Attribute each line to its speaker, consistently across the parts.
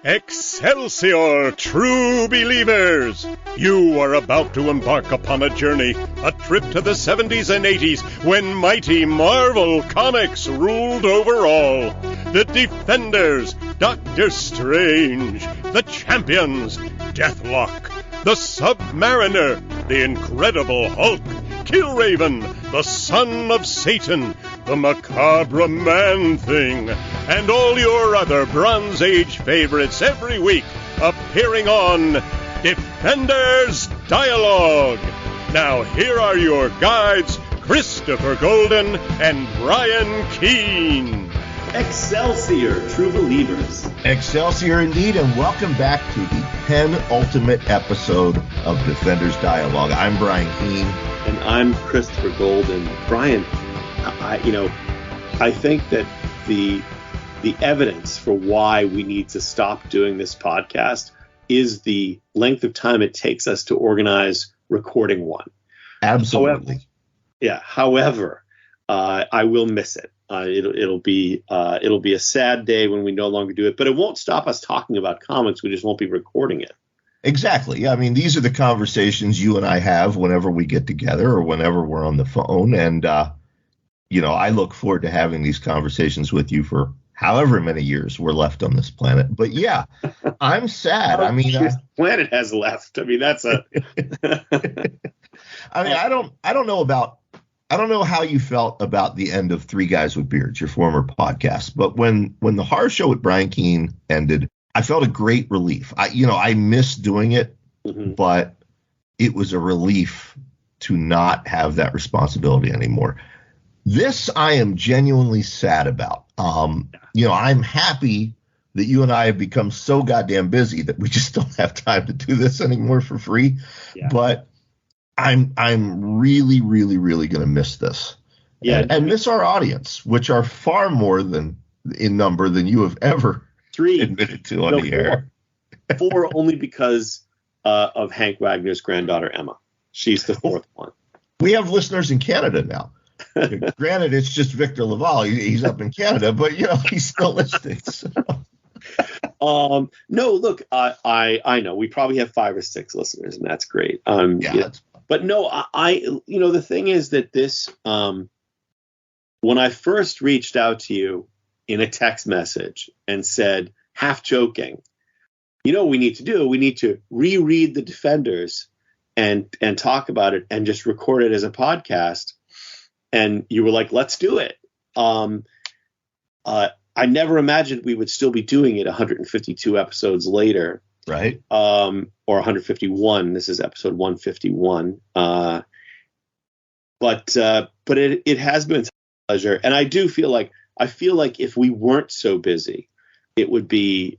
Speaker 1: Excelsior, true believers! You are about to embark upon a journey, a trip to the 70s and 80s when mighty Marvel Comics ruled over all. The Defenders, Doctor Strange, the Champions, Deathlock, the Submariner, the Incredible Hulk, Killraven, the Son of Satan, the Macabre Man-Thing, and all your other Bronze Age favorites every week appearing on Defenders Dialogue. Now here are your guides, Christopher Golden and Brian Keene.
Speaker 2: Excelsior, true believers.
Speaker 3: Excelsior indeed, and welcome back to the penultimate episode of Defenders Dialogue. I'm Brian Keene.
Speaker 2: And I'm Christopher Golden. Brian, I think that the evidence for why we need to stop doing this podcast is the length of time it takes us to organize recording one.
Speaker 3: Absolutely.
Speaker 2: However, I will miss it. It'll be a sad day when we no longer do it, but it won't stop us talking about comics. We just won't be recording it.
Speaker 3: Exactly. I mean, these are the conversations you and I have whenever we get together or whenever we're on the phone. And, I look forward to having these conversations with you for however many years we're left on this planet. But yeah, I'm sad. I mean,
Speaker 2: this planet has left. I mean, that's a.
Speaker 3: I mean, I don't know how you felt about the end of Three Guys with Beards, your former podcast, but when the horror show with Brian Keene ended, I felt a great relief. I miss doing it, but it was a relief to not have that responsibility anymore. This I am genuinely sad about. I'm happy that you and I have become so goddamn busy that we just don't have time to do this anymore for free. Yeah. But I'm really, really, really going to miss this. Yeah, and miss our audience, which are far more than in number than you have ever admitted to on the air.
Speaker 2: Four only because of Hank Wagner's granddaughter Emma. She's the fourth one.
Speaker 3: We have listeners in Canada now. Granted, it's just Victor Laval. He's up in Canada, but he's still listening. So.
Speaker 2: No, look, I know we probably have 5 or 6 listeners, and that's great. But no, the thing is that this, when I first reached out to you in a text message and said, half joking, what we need to do? We need to reread the Defenders and talk about it and just record it as a podcast. And you were like, let's do it. I never imagined we would still be doing it 152 episodes later.
Speaker 3: Right.
Speaker 2: Or 151. This is episode 151. But it has been a pleasure. And I do feel like if we weren't so busy, it'd be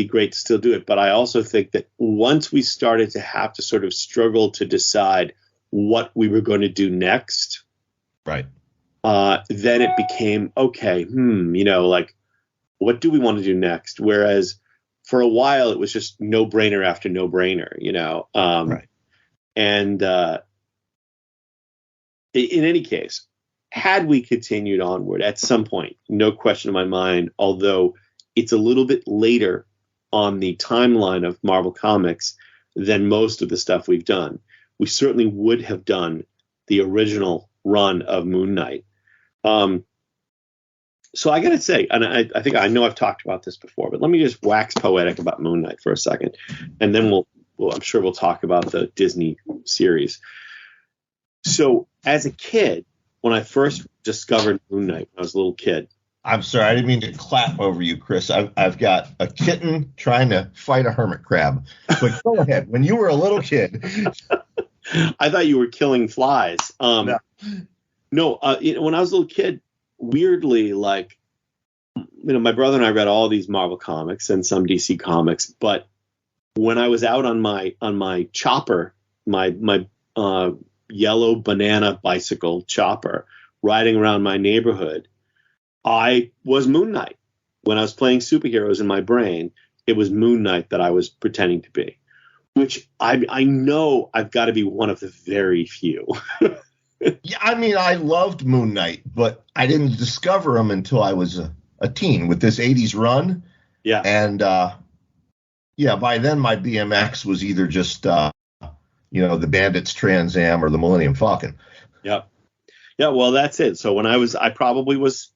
Speaker 2: great to still do it. But I also think that once we started to have to sort of struggle to decide what we were going to do next,
Speaker 3: right.
Speaker 2: Then it became, okay, what do we want to do next? Whereas for a while it was just no brainer after no brainer, right. And in any case, had we continued onward at some point, no question in my mind, although it's a little bit later on the timeline of Marvel Comics than most of the stuff we've done, we certainly would have done the original run of Moon Knight. So I got to say, and I think I know I've talked about this before, but let me just wax poetic about Moon Knight for a second, and then I'm sure we'll talk about the Disney series. So as a kid, when I first discovered Moon Knight, when I was a little kid.
Speaker 3: I'm sorry, I didn't mean to clap over you, Chris. I've got a kitten trying to fight a hermit crab. But go ahead. When you were a little kid.
Speaker 2: I thought you were killing flies. No, when I was a little kid, weirdly, my brother and I read all these Marvel comics and some DC comics. But when I was out on my chopper, my yellow banana bicycle chopper, riding around my neighborhood, I was Moon Knight. When I was playing superheroes in my brain, it was Moon Knight that I was pretending to be, which I know I've got to be one of the very few.
Speaker 3: Yeah, I mean, I loved Moon Knight, but I didn't discover him until I was a teen with this 80s run.
Speaker 2: Yeah.
Speaker 3: And Yeah, by then my BMX was either just the Bandits Trans Am or the Millennium Falcon.
Speaker 2: Yep. Yeah, well, that's it. So when I probably was,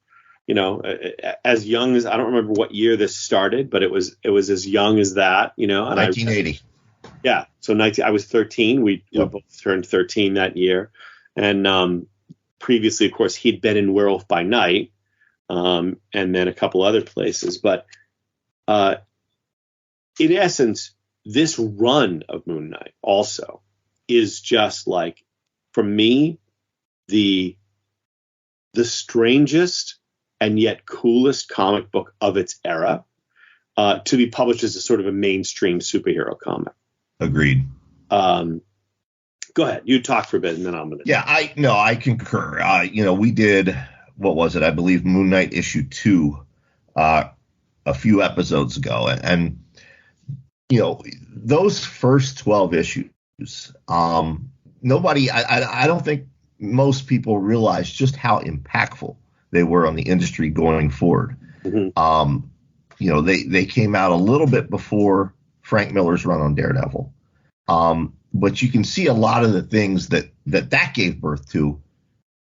Speaker 2: as young as, I don't remember what year this started, but it was as young as that, and
Speaker 3: 1980.
Speaker 2: So I was 13. We
Speaker 3: Yep.
Speaker 2: both turned 13 that year. And previously, of course, he'd been in Werewolf by Night, and then a couple other places. But in essence, this run of Moon Knight also is just like, for me, the strangest and yet coolest comic book of its era, to be published as a sort of a mainstream superhero comic.
Speaker 3: Agreed.
Speaker 2: Go ahead. You talk for a bit, and then I'm going to.
Speaker 3: Yeah, I concur. We did, what was it? I believe Moon Knight issue 2 a few episodes ago. And those first 12 issues, nobody, I don't think most people realize just how impactful they were on the industry going forward.
Speaker 2: Mm-hmm.
Speaker 3: They came out a little bit before Frank Miller's run on Daredevil. But you can see a lot of the things that gave birth to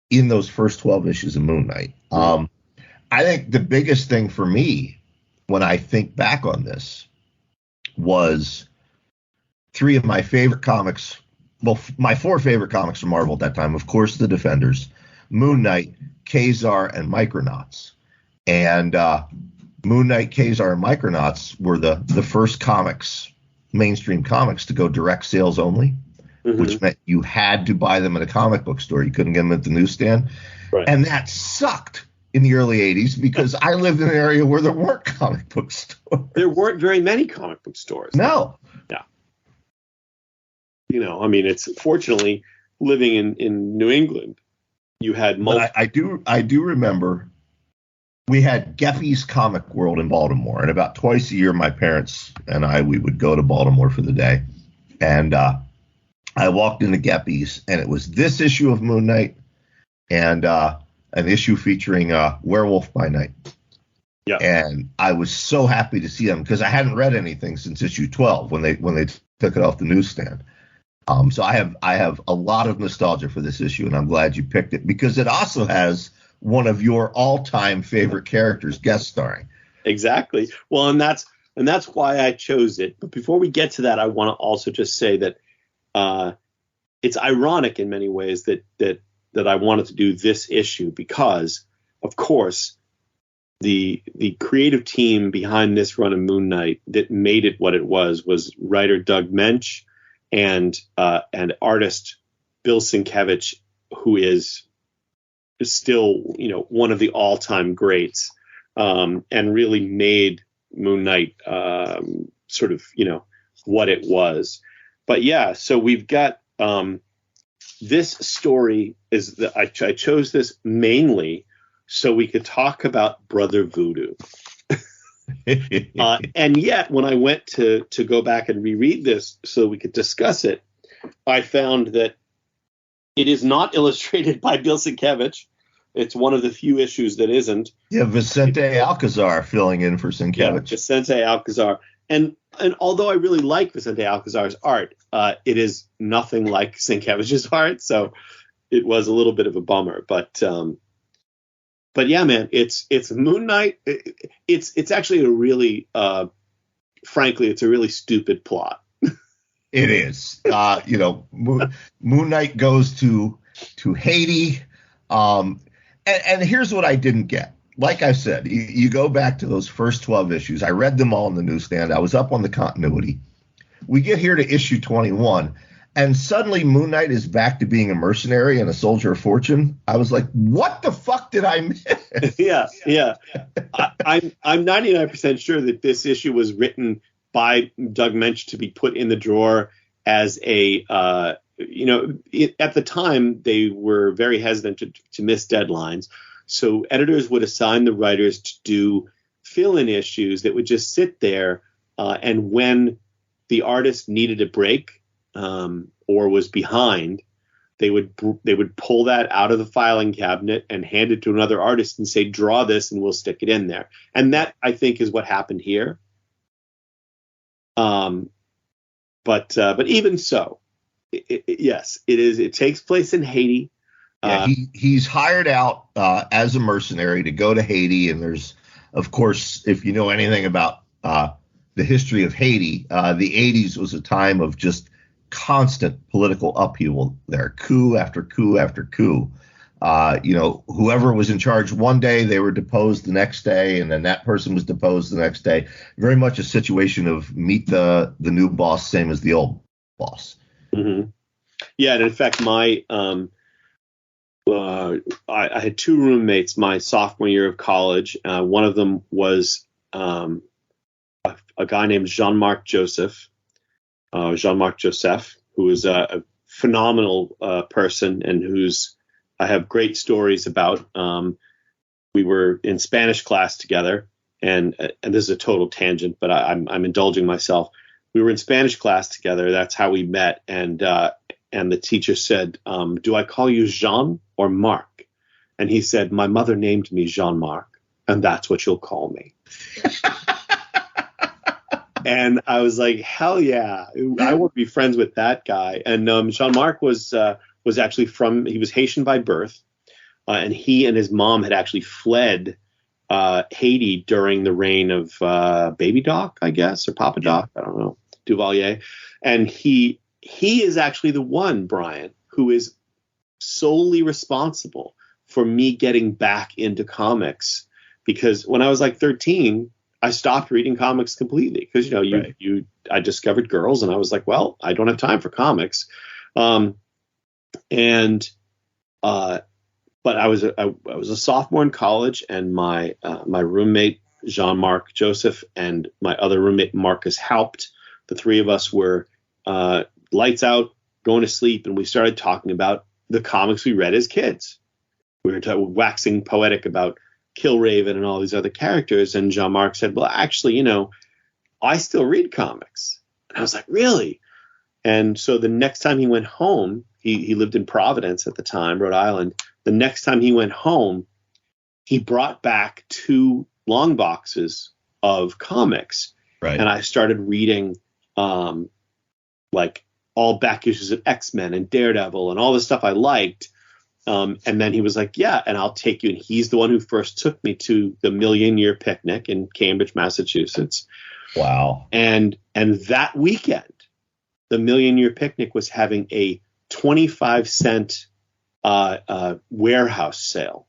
Speaker 3: in those first 12 issues of Moon Knight. I think the biggest thing for me when I think back on this was 3 of my favorite comics. Well, my 4 favorite comics from Marvel at that time, of course, The Defenders, Moon Knight, Kazar, and Micronauts. And Moon Knight, Kazar, and Micronauts were the first mainstream comics to go direct sales only, which meant you had to buy them at a comic book store. You couldn't get them at the newsstand.
Speaker 2: Right.
Speaker 3: And that sucked in the early 80s because I lived in an area where there weren't comic book stores.
Speaker 2: There weren't very many comic book stores.
Speaker 3: No.
Speaker 2: Yeah. It's fortunately living in New England, you had
Speaker 3: But I do remember we had Geppi's Comic World in Baltimore, and about twice a year, my parents and we would go to Baltimore for the day. And I walked into Geppi's, and it was this issue of Moon Knight and an issue featuring Werewolf by Night.
Speaker 2: Yeah.
Speaker 3: And I was so happy to see them because I hadn't read anything since issue 12 when they took it off the newsstand. So I have a lot of nostalgia for this issue, and I'm glad you picked it because it also has one of your all-time favorite characters guest starring.
Speaker 2: Exactly. Well, and that's why I chose it. But before we get to that, I want to also just say that it's ironic in many ways that I wanted to do this issue because, of course, the creative team behind this run of Moon Knight that made it what it was writer Doug Mensch and artist Bill Sienkiewicz, who is still, one of the all-time greats, and really made Moon Knight sort of, what it was. But yeah, so we've got this story is that I chose this mainly so we could talk about Brother Voodoo. And yet, when I went to go back and reread this so we could discuss it, I found that it is not illustrated by Bill Sienkiewicz. It's one of the few issues that isn't.
Speaker 3: Yeah, Vicente Alcazar filling in for Sienkiewicz.
Speaker 2: Yeah, Vicente Alcazar. And although I really like Vicente Alcazar's art, it is nothing like Sienkiewicz's art, so it was a little bit of a bummer. But yeah, man, it's Moon Knight. It's actually a really, frankly, it's a really stupid plot.
Speaker 3: It is. Moon Knight goes to Haiti. And here's what I didn't get. Like I said, you go back to those first 12 issues. I read them all in the newsstand. I was up on the continuity. We get here to issue 21, and suddenly Moon Knight is back to being a mercenary and a soldier of fortune. I was like, what the fuck did I miss?
Speaker 2: Yeah. I'm 99% sure that this issue was written by Doug Mensch to be put in the drawer as a, at the time they were very hesitant to miss deadlines. So editors would assign the writers to do fill-in issues that would just sit there, and when the artist needed a break or was behind, they would pull that out of the filing cabinet and hand it to another artist and say, draw this and we'll stick it in there. And that, I think, is what happened here. But even so, yes, it is. It takes place in Haiti.
Speaker 3: Yeah, he's hired out as a mercenary to go to Haiti, and there's, of course, if you know anything about the history of Haiti, the 80s was a time of just constant political upheaval there, coup after coup after coup. Whoever was in charge one day, they were deposed the next day, and then that person was deposed the next day. Very much a situation of meet the new boss, same as the old boss.
Speaker 2: Mm-hmm. Yeah, and in fact, I had two roommates my sophomore year of college. One of them was a guy named Jean-Marc Joseph, who is a phenomenal person and who's I have great stories about. We were in Spanish class together, and this is a total tangent, but I'm indulging myself. We were in Spanish class together. That's how we met, and the teacher said, "Do I call you Jean or Marc?" And he said, "My mother named me Jean-Marc, and that's what you'll call me." And I was like, "Hell yeah! I want to be friends with that guy." And Jean-Marc was actually he was Haitian by birth, and he and his mom had actually fled Haiti during the reign of Baby Doc, I guess, or Papa Doc, I don't know, Duvalier. And he is actually the one, Brian, who is solely responsible for me getting back into comics, because when I was like 13, I stopped reading comics completely because I discovered girls, and I was like, well, I don't have time for comics. But I was a sophomore in college, and my roommate Jean-Marc Joseph and my other roommate Marcus Haupt, the three of us were lights out, going to sleep, and we started talking about the comics we read as kids. We were waxing poetic about Killraven and all these other characters, and Jean-Marc said, "Well, actually, I still read comics." And I was like, "Really?" And so the next time he went home, he lived in Providence at the time, Rhode Island. The next time he went home, he brought back 2 long boxes of comics.
Speaker 3: Right.
Speaker 2: And I started reading like all back issues of X-Men and Daredevil and all the stuff I liked. And then he was like, "Yeah, and I'll take you." And he's the one who first took me to the Million Year Picnic in Cambridge, Massachusetts.
Speaker 3: Wow.
Speaker 2: And that weekend, the Million Year Picnic was having a 25-cent warehouse sale,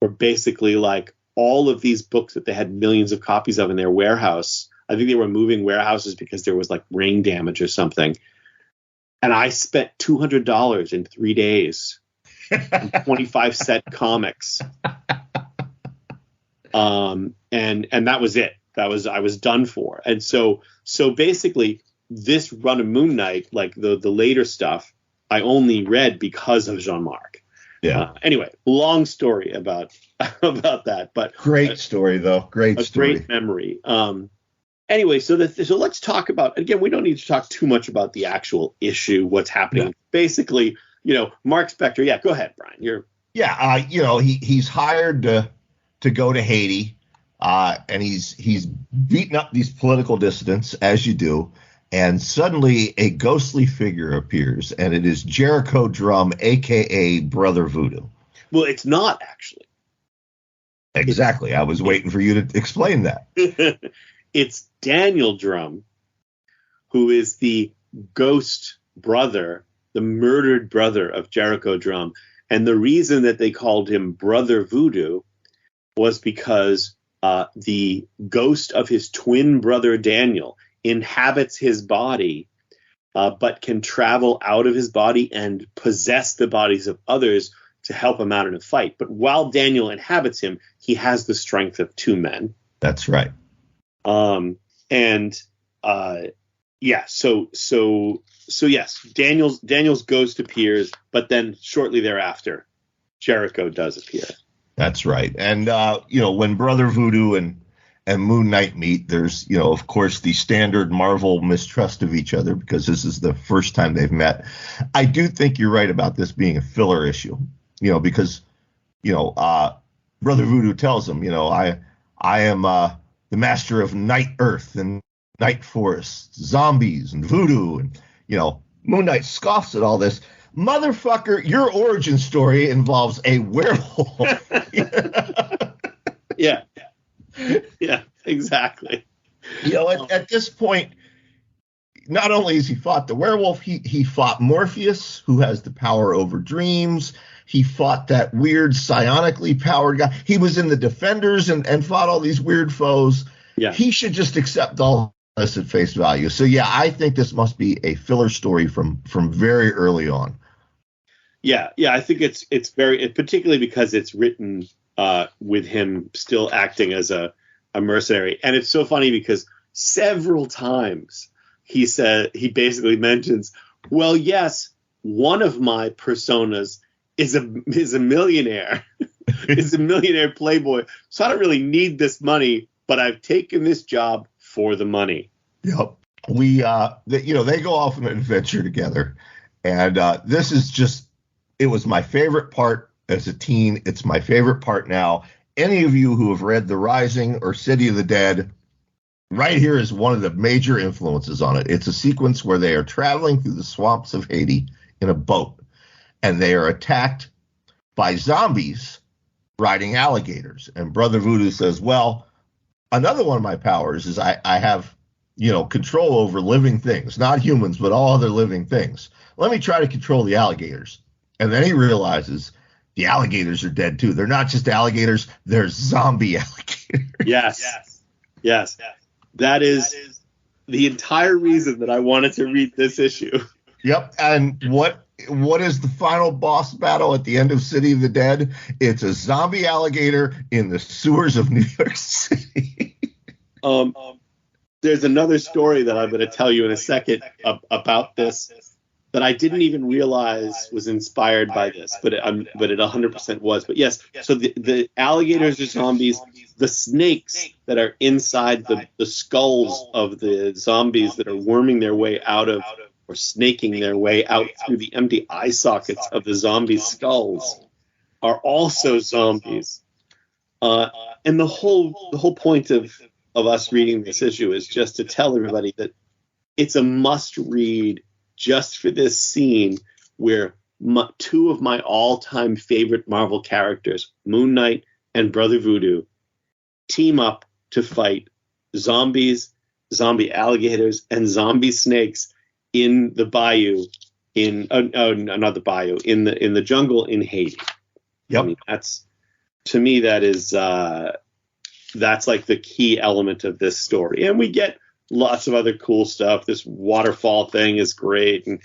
Speaker 2: where basically like all of these books that they had millions of copies of in their warehouse, I think they were moving warehouses because there was like rain damage or something. And I spent $200 in 3 days on 25-cent comics. And that was it. I was done for. And so basically this run of Moon Knight, like the later stuff, I only read because of Jean-Marc.
Speaker 3: Yeah.
Speaker 2: Anyway, long story about that, but
Speaker 3: great story though. Great story.
Speaker 2: Great memory. Anyway, so let's talk about, again, we don't need to talk too much about the actual issue, what's happening. Yeah. Basically, Mark Spector. Yeah, go ahead, Brian.
Speaker 3: He's hired to go to Haiti, and he's beaten up these political dissidents, as you do. And suddenly a ghostly figure appears, and it is Jericho Drum, a.k.a. Brother Voodoo.
Speaker 2: Well, it's not, actually.
Speaker 3: Exactly. I was waiting for you to explain that.
Speaker 2: It's Daniel Drum, who is the ghost brother, the murdered brother of Jericho Drum. And the reason that they called him Brother Voodoo was because the ghost of his twin brother Daniel inhabits his body, but can travel out of his body and possess the bodies of others to help him out in a fight. But while Daniel inhabits him, he has the strength of 2 men.
Speaker 3: That's right.
Speaker 2: So yes, Daniel's ghost appears, but then shortly thereafter, Jericho does appear.
Speaker 3: That's right. And, when Brother Voodoo and Moon Knight meet, there's, of course, the standard Marvel mistrust of each other because this is the first time they've met. I do think you're right about this being a filler issue, because, Brother Voodoo tells him, I am the master of Night Earth, and night forests, zombies, and voodoo, and Moon Knight scoffs at all this. Motherfucker, your origin story involves a werewolf.
Speaker 2: Yeah, exactly.
Speaker 3: At this point, not only has he fought the werewolf, he fought Morpheus, who has the power over dreams. He fought that weird psionically powered guy. He was in the Defenders and fought all these weird foes.
Speaker 2: Yeah.
Speaker 3: He should just accept all this at face value. So, yeah, I think this must be a filler story from very early on.
Speaker 2: Yeah, I think it's very, particularly because it's written with him still acting as a mercenary. And it's so funny because several times he basically mentions, well, yes, one of my personas is a millionaire, is a millionaire playboy. So I don't really need this money, but I've taken this job for the money.
Speaker 3: Yep. They go off on an adventure together. And this is just, it was my favorite part as a teen. It's my favorite part now. Any of you who have read The Rising or City of the Dead, right here is one of the major influences on it. It's a sequence where they are traveling through the swamps of Haiti in a boat, and they are attacked by zombies riding alligators. And Brother Voodoo says, well, another one of my powers is I have, control over living things, not humans, but all other living things. Let me try to control the alligators. And then he realizes the alligators are dead too. They're not just alligators, they're zombie alligators.
Speaker 2: Yes. That is the entire reason that I wanted to read this issue.
Speaker 3: Yep. And what is the final boss battle at the end of City of the Dead? It's a zombie alligator in the sewers of New York City.
Speaker 2: There's another story that I'm going to tell you in a second about this that I didn't even realize was inspired by this, but it 100% was. But yes, so the alligators are zombies. The snakes that are inside the skulls of the zombies that are worming their way out of, or snaking their way out through the empty eye sockets of the zombie skulls, are also zombies. And the whole point of us reading this issue is just to tell everybody that it's a must read just for this scene where two of my all-time favorite Marvel characters, Moon Knight and Brother Voodoo, team up to fight zombies, zombie alligators, and zombie snakes in the bayou, not the bayou, in the jungle in Haiti.
Speaker 3: Yep.
Speaker 2: I mean, to me that is that's like the key element of this story, and we get lots of other cool stuff. This waterfall thing is great, and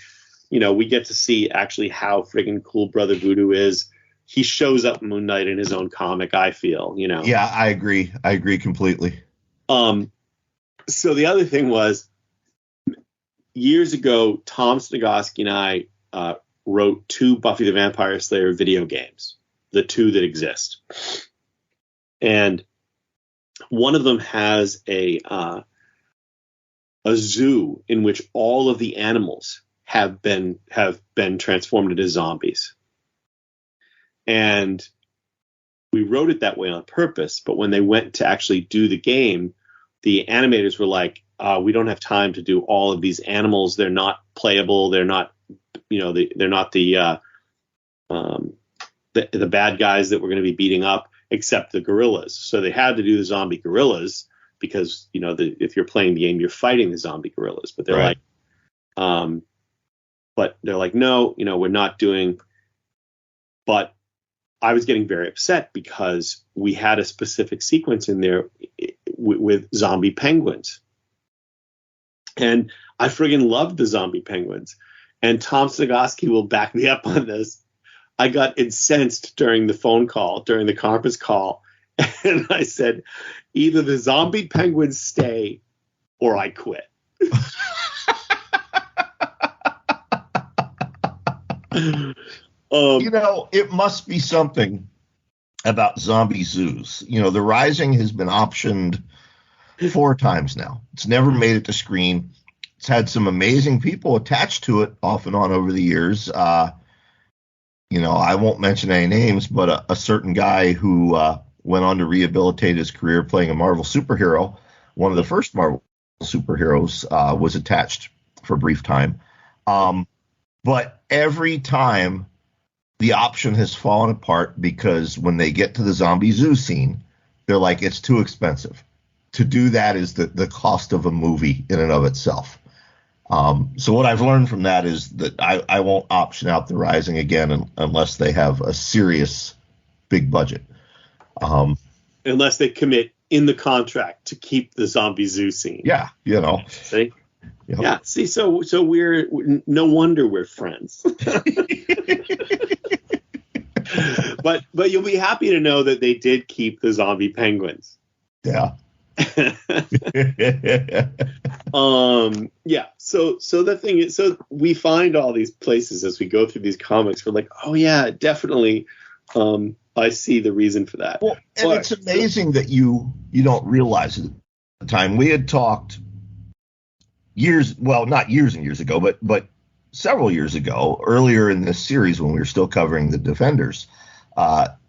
Speaker 2: we get to see actually how friggin' cool Brother Voodoo is. He shows up Moon Knight in his own comic, I feel.
Speaker 3: Yeah, I agree completely.
Speaker 2: So the other thing was, years ago, Tom Snagosky and I wrote 2 Buffy the Vampire Slayer video games, the 2 that exist, and one of them has a zoo in which all of the animals have been transformed into zombies. And we wrote it that way on purpose, but when they went to actually do the game, the animators were like, we don't have time to do all of these animals. They're not playable. They're not, they're not the bad guys that we're going to be beating up, except the gorillas. So they had to do the zombie gorillas, because if you're playing the game, you're fighting the zombie gorillas. But they're
Speaker 3: right.
Speaker 2: like, no, we're not doing. But I was getting very upset because we had a specific sequence in there with zombie penguins, and I friggin' loved the zombie penguins. And Tom Snagosky will back me up on this. I got incensed during the conference call, and I said, either the zombie penguins stay or I quit.
Speaker 3: It must be something about zombie zoos. The Rising has been optioned 4 times now. It's never made it to screen. It's had some amazing people attached to it off and on over the years. I won't mention any names, but a certain guy who went on to rehabilitate his career playing a Marvel superhero, one of the first Marvel superheroes was attached for a brief time. But every time the option has fallen apart because when they get to the zombie zoo scene, they're like, it's too expensive. To do that is the cost of a movie in and of itself. So what I've learned from that is that I won't option out The Rising again unless they have a serious big budget.
Speaker 2: Unless they commit in the contract to keep the zombie zoo scene.
Speaker 3: Yeah,
Speaker 2: See?
Speaker 3: Yep.
Speaker 2: Yeah, see, so we're no wonder we're friends. But you'll be happy to know that they did keep the zombie penguins.
Speaker 3: Yeah.
Speaker 2: Yeah. So the thing is, so we find all these places as we go through these comics. We're like, oh yeah, definitely. I see the reason for that.
Speaker 3: Well, and it's amazing that you don't realize it at the time. We had talked not years and years ago, but several years ago, earlier in this series when we were still covering the Defenders,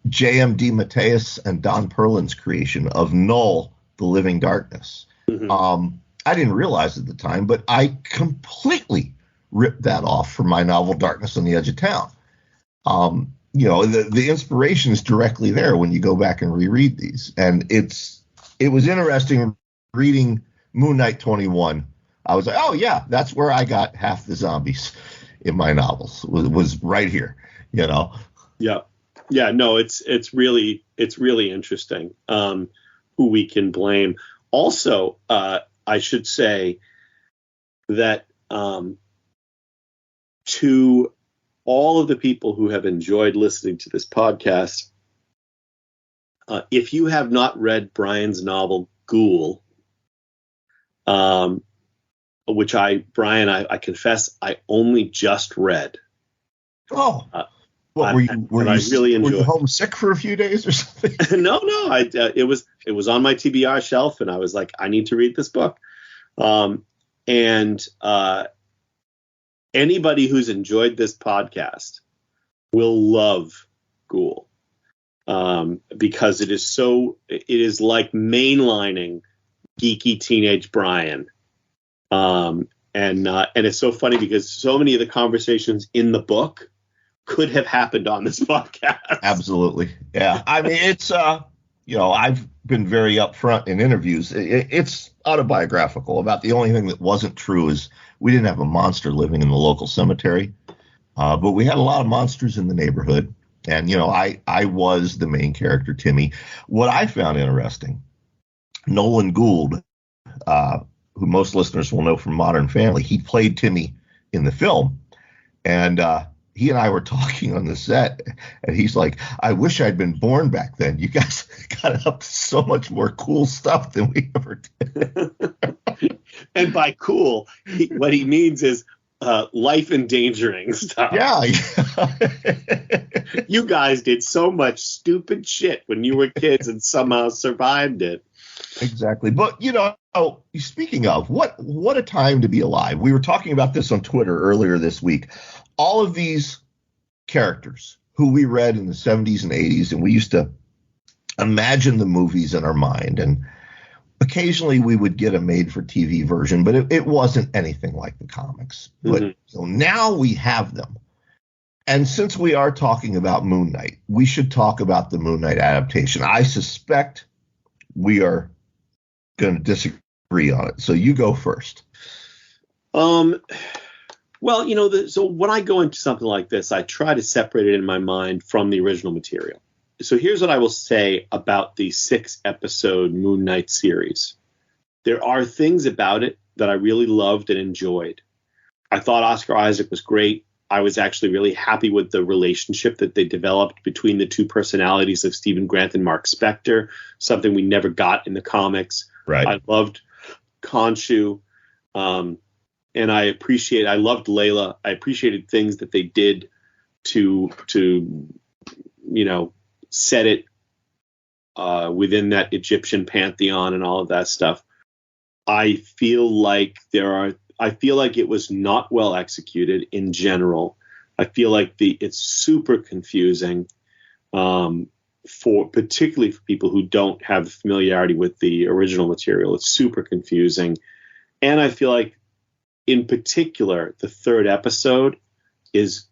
Speaker 3: J.M.D. Mateus and Don Perlin's creation of Null, the Living Darkness. Mm-hmm. I didn't realize at the time, but I completely ripped that off from my novel Darkness on the Edge of Town. The inspiration is directly there when you go back and reread these. And it was interesting reading Moon Knight 21. I was like, oh yeah, that's where I got half the zombies in my novels was right here, Yeah.
Speaker 2: Yeah, no, it's really interesting who we can blame. Also, I should say that to all of the people who have enjoyed listening to this podcast, if you have not read Brian's novel Ghoul, which I confess I only just read.
Speaker 3: Oh. What were you
Speaker 2: really enjoyed.
Speaker 3: Were you homesick for a few days or something?
Speaker 2: No. It was on my TBR shelf, and I was like, I need to read this book. Anybody who's enjoyed this podcast will love Ghoul, because it is like mainlining geeky teenage Brian. And it's so funny because so many of the conversations in the book could have happened on this podcast. Absolutely.
Speaker 3: Yeah. I mean, it's, I've been very upfront in interviews. It's autobiographical. About the only thing that wasn't true is we didn't have a monster living in the local cemetery, but we had a lot of monsters in the neighborhood. And, I was the main character, Timmy. What I found interesting, Nolan Gould, who most listeners will know from Modern Family, he played Timmy in the film. And, he and I were talking on the set, and he's like, I wish I'd been born back then. You guys got up to so much more cool stuff than we ever did.
Speaker 2: And by cool, what he means is life-endangering stuff.
Speaker 3: Yeah.
Speaker 2: You guys did so much stupid shit when you were kids and somehow survived it.
Speaker 3: Exactly. But, speaking of, what a time to be alive. We were talking about this on Twitter earlier this week. All of these characters who we read in the 70s and 80s, and we used to imagine the movies in our mind, and occasionally we would get a made-for-TV version, but it wasn't anything like the comics. Mm-hmm. But so now we have them. And since we are talking about Moon Knight, we should talk about the Moon Knight adaptation. I suspect we are going to disagree on it. So you go first.
Speaker 2: Well, so when I go into something like this, I try to separate it in my mind from the original material. So here's what I will say about the 6-episode Moon Knight series. There are things about it that I really loved and enjoyed. I thought Oscar Isaac was great. I was actually really happy with the relationship that they developed between the two personalities of Stephen Grant and Mark Spector, something we never got in the comics.
Speaker 3: Right.
Speaker 2: I loved Khonshu. And I loved Layla. I appreciated things that they did to set it within that Egyptian pantheon and all of that stuff. I feel like it was not well executed in general. I feel like it's super confusing, particularly for people who don't have familiarity with the original material. It's super confusing. And I feel like, in particular, the third episode is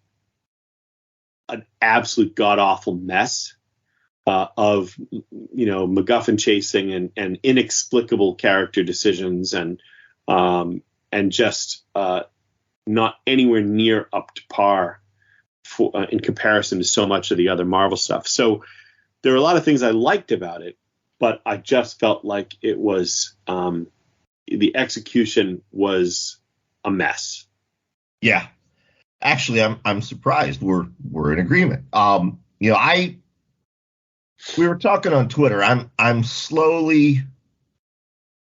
Speaker 2: an absolute god-awful mess of, MacGuffin chasing and inexplicable character decisions and just not anywhere near up to par in comparison to so much of the other Marvel stuff. So there are a lot of things I liked about it, but I just felt like it was the execution was a mess.
Speaker 3: Yeah. Actually, I'm surprised we're in agreement. We were talking on Twitter. I'm slowly,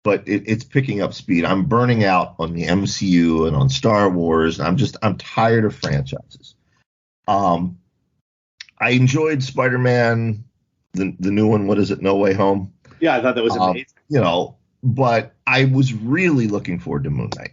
Speaker 3: but it's picking up speed. I'm burning out on the MCU and on Star Wars. I'm tired of franchises. I enjoyed Spider-Man, the new one. What is it? No Way Home.
Speaker 2: Yeah, I thought that was amazing.
Speaker 3: But I was really looking forward to Moon Knight.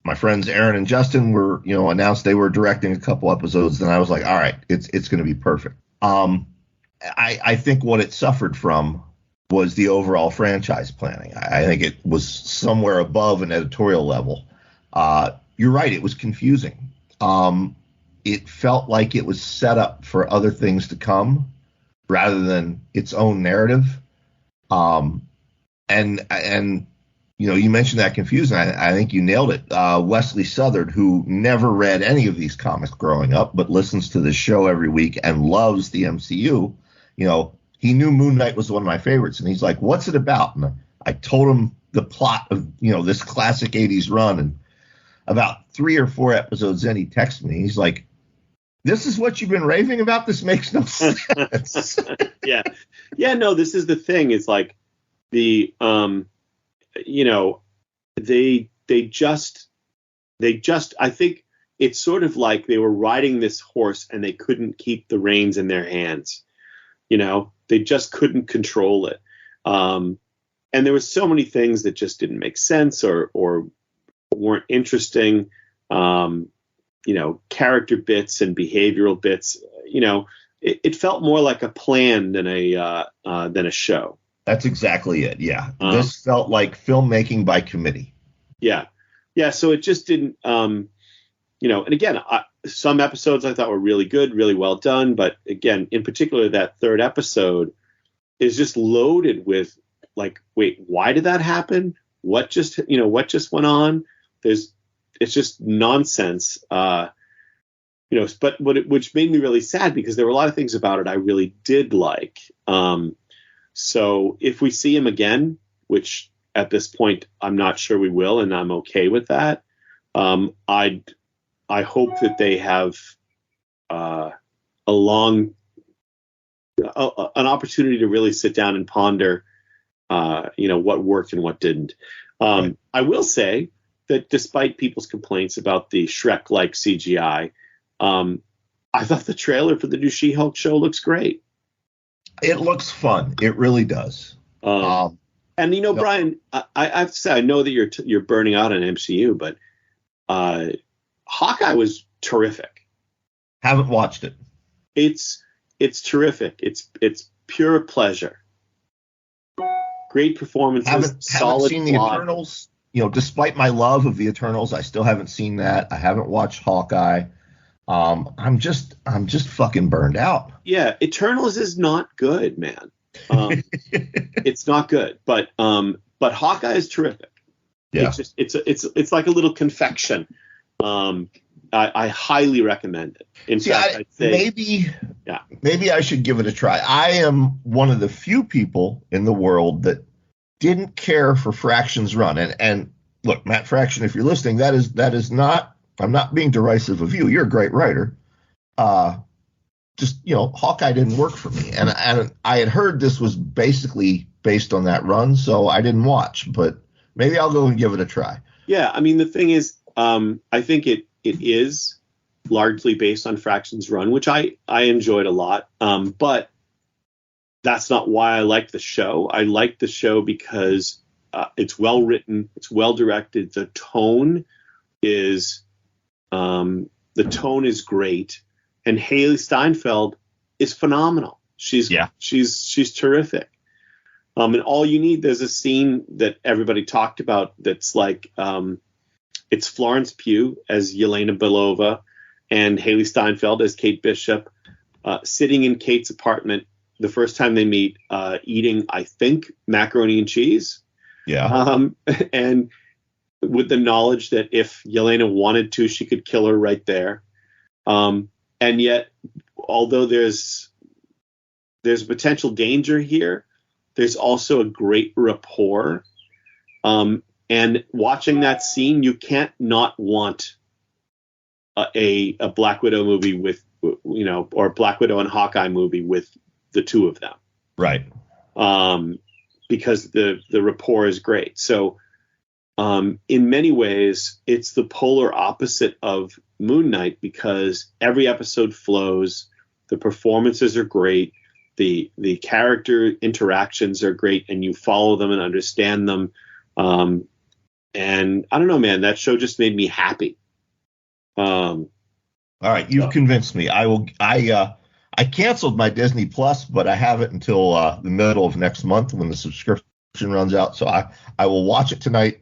Speaker 3: My friends Aaron and Justin were, announced they were directing a couple episodes. Then I was like, all right, it's going to be perfect. I think what it suffered from was the overall franchise planning. I think it was somewhere above an editorial level. You're right. It was confusing. It felt like it was set up for other things to come rather than its own narrative. You mentioned that confusion. I think you nailed it. Wesley Southard, who never read any of these comics growing up, but listens to this show every week and loves the MCU, he knew Moon Knight was one of my favorites. And he's like, what's it about? And I told him the plot of, this classic 80s run. And about 3 or 4 episodes in, he texted me. He's like, this is what you've been raving about? This makes no sense.
Speaker 2: Yeah. Yeah, no, this is the thing. It's like they just I think it's sort of like they were riding this horse and they couldn't keep the reins in their hands. They just couldn't control it. And there were so many things that just didn't make sense or weren't interesting. Character bits and behavioral bits, it felt more like a plan than a show.
Speaker 3: That's exactly it. Yeah. This felt like filmmaking by committee.
Speaker 2: Yeah. Yeah. So it just didn't, and again, some episodes I thought were really good, really well done. But again, in particular, that third episode is just loaded with like, wait, why did that happen? What just went on? It's just nonsense. Which made me really sad because there were a lot of things about it I really did like. So if we see him again, which at this point I'm not sure we will, and I'm okay with that, I hope that they have an opportunity to really sit down and ponder, what worked and what didn't.
Speaker 3: Right.
Speaker 2: I will say that despite people's complaints about the Shrek-like CGI, I thought the trailer for the new She-Hulk show looks great.
Speaker 3: It looks fun. It really does.
Speaker 2: And Brian, I have to say, I know that you're burning out on MCU, but Hawkeye was terrific.
Speaker 3: Haven't watched it.
Speaker 2: It's terrific. It's pure pleasure. Great performances.
Speaker 3: Haven't seen the Eternals. Despite my love of the Eternals, I still haven't seen that. I haven't watched Hawkeye. I'm just fucking burned out.
Speaker 2: Yeah, Eternals is not good, man. It's not good, but Hawkeye is terrific.
Speaker 3: Yeah.
Speaker 2: It's like a little confection. I highly recommend it. In fact, I'd say
Speaker 3: maybe I should give it a try. I am one of the few people in the world that didn't care for Fraction's run. And look, Matt Fraction, if you're listening, that is not. I'm not being derisive of you. You're a great writer. Hawkeye didn't work for me. And I had heard this was basically based on that run, so I didn't watch. But maybe I'll go and give it a try.
Speaker 2: Yeah, I mean, the thing is, I think it is largely based on Fraction's run, which I enjoyed a lot. But that's not why I liked the show. I liked the show because it's well written, it's well directed. The tone is great, and Haley Steinfeld is phenomenal. She's terrific. And all you need, there's a scene that everybody talked about that's like, it's Florence Pugh as Yelena Belova and Haley Steinfeld as Kate Bishop, sitting in Kate's apartment the first time they meet, eating, I think, macaroni and cheese.
Speaker 3: Yeah.
Speaker 2: And with the knowledge that if Yelena wanted to, she could kill her right there. And yet, although there's potential danger here, there's also a great rapport. And watching that scene, you can't not want a Black Widow movie with, or Black Widow and Hawkeye movie with the two of them.
Speaker 3: Right.
Speaker 2: Because the rapport is great. So in many ways, it's the polar opposite of Moon Knight, because every episode flows, the performances are great, the character interactions are great, and you follow them and understand them. And I don't know, man, that show just made me happy.
Speaker 3: All right, you've convinced me. I canceled my Disney Plus, but I have it until the middle of next month when the subscription runs out. So I will watch it tonight,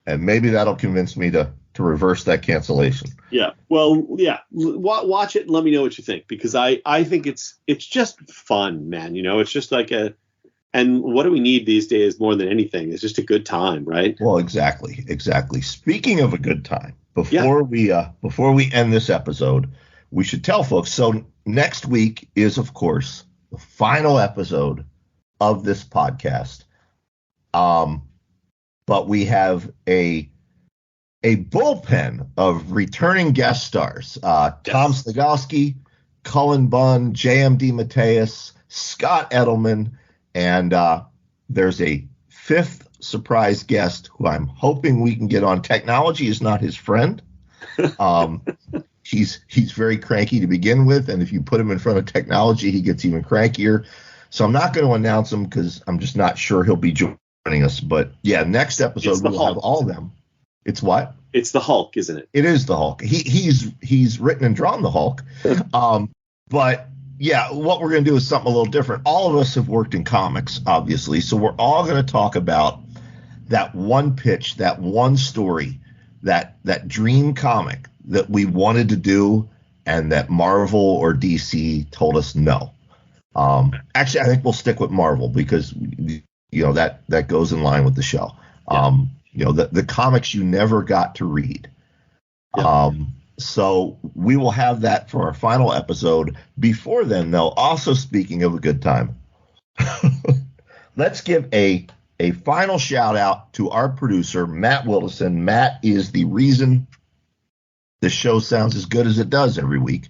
Speaker 3: and maybe that'll convince me to reverse that cancellation.
Speaker 2: Yeah. Well, yeah. Watch it and let me know what you think, because I think it's just fun, man. It's just like and what do we need these days more than anything? It's just a good time, right?
Speaker 3: Well, exactly. Speaking of a good time, before we end this episode, we should tell folks. So next week is, of course, the final episode of this podcast. But we have a bullpen of returning guest stars. Tom Slagowski, Cullen Bunn, J.M.D. Mateus, Scott Edelman, and there's a fifth surprise guest who I'm hoping we can get on. Technology is not his friend. He's very cranky to begin with, and if you put him in front of technology, he gets even crankier. So I'm not going to announce him because I'm just not sure he'll be joining us. But yeah, next episode we'll have all of them. It's what?
Speaker 2: It's the Hulk, isn't it?
Speaker 3: It is the Hulk. He's written and drawn the Hulk. But yeah, what we're going to do is something a little different. All of us have worked in comics, obviously, so we're all going to talk about that one pitch, that one story, that dream comic that we wanted to do and that Marvel or DC told us no. Actually, I think we'll stick with Marvel because that goes in line with the show. The comics you never got to read. Yeah. So we will have that for our final episode. Before then, though, also speaking of a good time, let's give a final shout out to our producer, Matt Wilderson. Matt is the reason the show sounds as good as it does every week.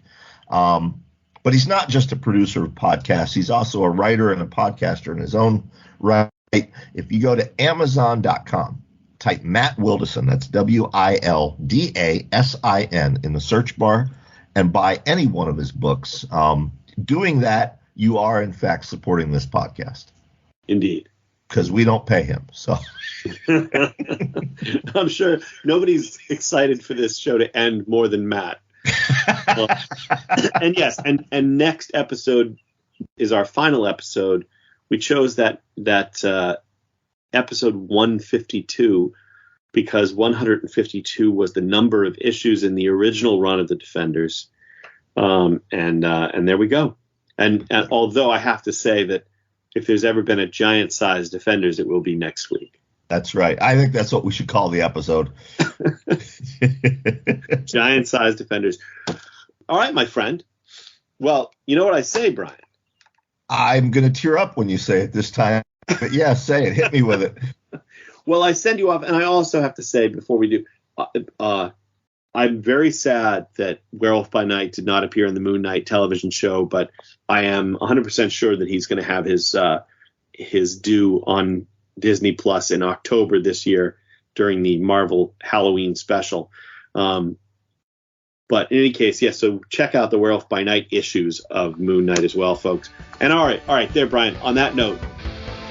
Speaker 3: But he's not just a producer of podcasts. He's also a writer and a podcaster in his own right. If you go to Amazon.com, type Matt Wilderson, that's Wildasin, in the search bar, and buy any one of his books. Doing that, you are, in fact, supporting this podcast.
Speaker 2: Indeed.
Speaker 3: Because we don't pay him. So
Speaker 2: I'm sure nobody's excited for this show to end more than Matt. And yes, and next episode is our final episode. We chose that episode 152 because 152 was the number of issues in the original run of the Defenders. And there we go. And although I have to say that if there's ever been a giant-sized Defenders, it will be next week.
Speaker 3: That's right. I think that's what we should call the episode.
Speaker 2: Giant-sized Defenders. All right, my friend. Well, you know what I say, Brian?
Speaker 3: I'm going to tear up when you say it this time. But yeah, say it. Hit me with it.
Speaker 2: Well, I send you off, and I also have to say before we do, I'm very sad that Werewolf by Night did not appear in the Moon Knight television show, but I am 100% sure that he's going to have his due on Disney Plus in October this year during the Marvel Halloween special. But in any case, yes, so check out the Werewolf by Night issues of Moon Knight as well, folks. And all right, there, Brian, on that note,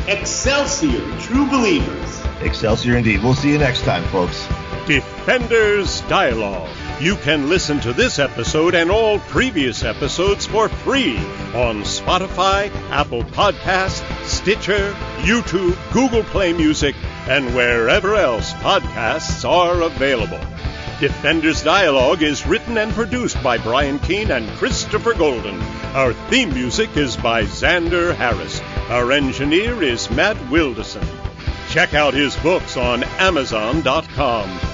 Speaker 2: Excelsior, true believers.
Speaker 3: Excelsior indeed. We'll see you next time, folks.
Speaker 1: Defenders Dialogue. You can listen to this episode and all previous episodes for free on Spotify, Apple Podcasts, Stitcher, YouTube, Google Play Music, and wherever else podcasts are available. Defenders Dialogue is written and produced by Brian Keene and Christopher Golden. Our theme music is by Xander Harris. Our engineer is Matt Wilderson. Check out his books on Amazon.com.